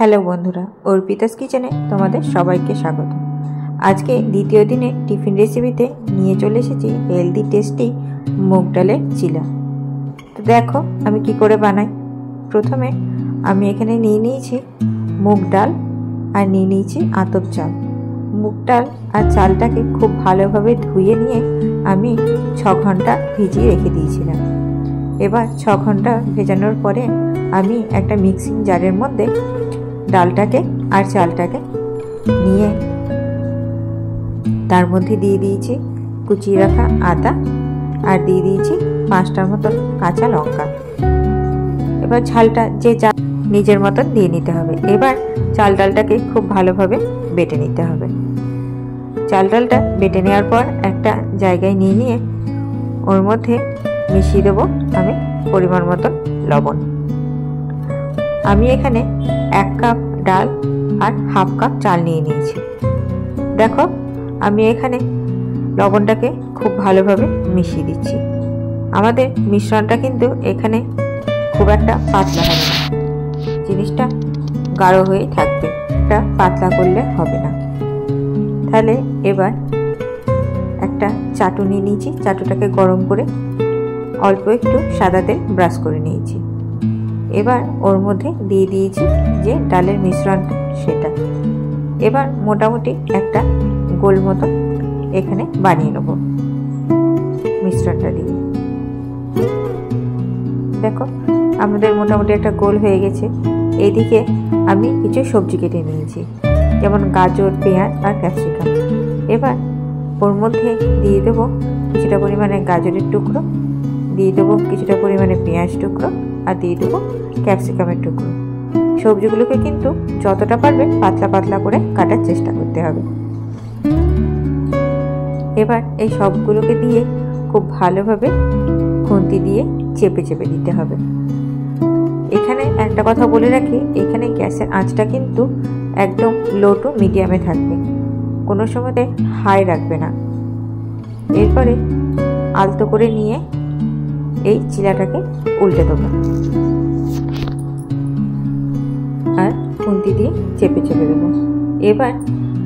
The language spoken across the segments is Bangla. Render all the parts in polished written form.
হ্যালো বন্ধুরা, অর্পিতাস কিচেনে তোমাদের সবাইকে স্বাগত। আজকে দ্বিতীয় দিনে টিফিন রেসিপিতে নিয়ে চলে এসেছি হেলদি টেস্টি মুগ ডালের চিলা। তো দেখো আমি কি করে বানাই। প্রথমে আমি এখানে নিয়ে নিয়েছি মুগ ডাল আর নিয়ে নিয়েছি আতপ চাল। মুগ ডাল আর চালটাকে খুব ভালোভাবে ধুয়ে নিয়ে আমি 6 ঘন্টা ভিজিয়ে রেখে দিয়েছিলাম। এবার 6 ঘন্টা ভেজানোর পরে আমি একটা মিক্সিং জারের মধ্যে ডালটাকে আর চালটাকে নিয়ে তার মধ্যে দিয়ে দিয়েছি কুচিয়ে রাখা আদা আর দিয়ে দিয়েছি 5টার মতন কাঁচা লঙ্কা। এবার ঝালটা যে যা নিজের মতন দিয়ে নিতে হবে। এবার চাল ডালটাকে খুব ভালোভাবে বেটে নিতে হবে। চাল ডালটা বেটে নেওয়ার পর একটা জায়গায় নিয়ে ওর মধ্যে মিশিয়ে দেবো আমি পরিমাণ মতন লবণ। আমি এখানে 1 কাপ ডাল আর হাফ কাপ চাল নিয়ে নিয়েছি। দেখো আমি এখানে লবণটাকে খুব ভালোভাবে মিশিয়ে দিচ্ছি। আমাদের মিশ্রণটা কিন্তু এখানে খুব একটা পাতলা হবে না, জিনিসটা গাঢ় হয়ে থাকবে, এটা পাতলা করলে হবে না। তাহলে এবার একটা চাটু নিয়ে নিয়েছি, চাটুটাকে গরম করে অল্প একটু সাদা তেল ব্রাশ করে নিয়েছি। এবার ওর মধ্যে দিয়ে দিয়েছি যে ডালের মিশ্রণটা সেটা। এবার মোটামুটি একটা গোল মতো এখানে বানিয়ে নেব মিশ্রণটা দিয়ে। দেখো আমাদের মোটামুটি একটা গোল হয়ে গেছে। এইদিকে আমি কিছু সবজি কেটে নিয়েছি, যেমন গাজর, পেঁয়াজ আর ক্যাপসিকাম। এবার ওর মধ্যে দিয়ে দেবো কিছুটা পরিমাণে গাজরের টুকরো, দিয়ে দেবো কিছুটা পরিমাণে পেঁয়াজ টুকরো আর দিয়ে দেবো ক্যাপসিকামের টুকরো। সবজিগুলোকে কিন্তু যতটা পারবে পাতলা পাতলা করে কাটার চেষ্টা করতে হবে। এবার এই সবগুলোকে দিয়ে খুব ভালোভাবে খুন্তি দিয়ে চেপে চেপে দিতে হবে। এখানে একটা কথা বলে রাখি, এখানে গ্যাসের আঁচটা কিন্তু একদম লো টু মিডিয়ামে থাকবে, কোনো সময়তে হাই রাখবে না। এরপরে আলতো করে নিয়ে এই চিলাটাকে উল্টে দেবো আর খুন্তি দিয়ে চেপে চেপে দেবো। এবার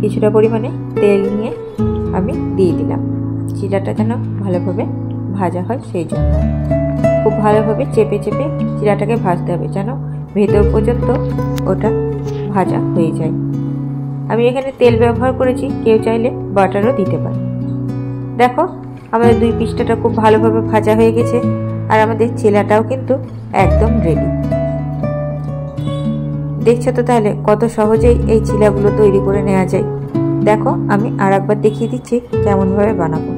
কিছুটা পরিমাণে তেল নিয়ে আমি দিয়ে দিলাম, চিলাটা যেন ভালোভাবে ভাজা হয় সেই জন্য। খুব ভালোভাবে চেপে চেপে চিলাটাকে ভাজতে হবে, যেন ভেতর পর্যন্ত ওটা ভাজা হয়ে যায়। আমি এখানে তেল ব্যবহার করেছি, কেউ চাইলে বাটারও দিতে পারে। দেখো আমাদের 2 পিসটা খুব ভালোভাবে ভাজা হয়ে গেছে আর আমাদের চিলাটাও কিন্তু একদম রেডি। দেখছো তো তাহলে কত সহজেই এই চিলাগুলো তৈরি করে নেওয়া যায়। দেখো আমি আরেকবার দেখিয়ে দিচ্ছি কেমনভাবে বানাবো।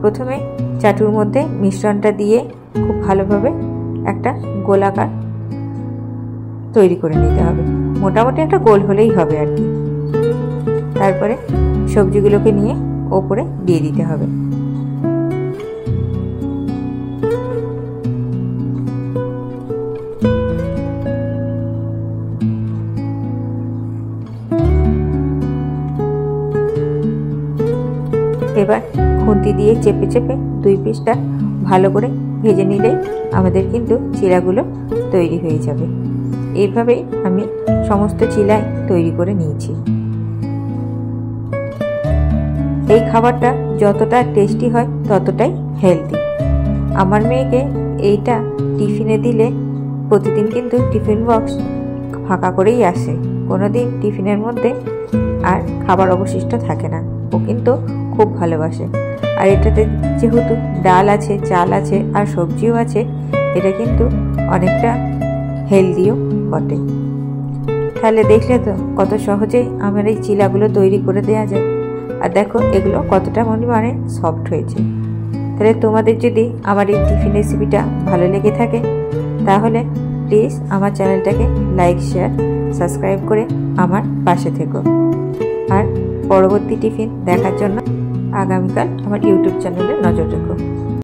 প্রথমে চাটুর মধ্যে মিশ্রণটা দিয়ে খুব ভালোভাবে একটা গোলাকার তৈরি করে নিতে হবে, মোটামুটি একটা গোল হলেই হবে আর কি। তারপরে সবজিগুলোকে নিয়ে ওপরে দিয়ে দিতে হবে। এবার খুন্তি দিয়ে চেপে চেপে 2 পিসটা ভালো করে ভেজে নিলেই আমাদের কিন্তু চিলাগুলো তৈরি হয়ে যাবে। এইভাবেই আমি সমস্ত চিলাই তৈরি করে নিয়েছি। এই খাবারটা যতটা টেস্টি হয় ততটাই হেলদি। আমার মেয়েকে এইটা টিফিনে দিলে প্রতিদিন কিন্তু টিফিন বক্স ফাঁকা করেই আসে, কোনোদিন টিফিনের মধ্যে আর খাবার অবশিষ্ট থাকে না। ও কিন্তু খুব ভালোবাসে। আর এটাতে যেহেতু ডাল আছে, চাল আছে আর সবজিও আছে, এটা কিন্তু অনেকটা হেলদিও বটে। তাহলে দেখলে তো কত সহজেই আমার এই চিলাগুলো তৈরি করে দেওয়া যায়। আর দেখো এগুলো কতটা পরিমাণে সফট হয়েছে। তাহলে তোমাদের যদি আমার এই টিফিন রেসিপিটা ভালো লেগে থাকে তাহলে প্লিজ আমার চ্যানেলটাকে লাইক, শেয়ার, সাবস্ক্রাইব করে আমার পাশে থেকো। আর পরবর্তী টিফিন দেখার জন্য আগামীকাল আমার ইউটিউব চ্যানেলে নজর রেখো।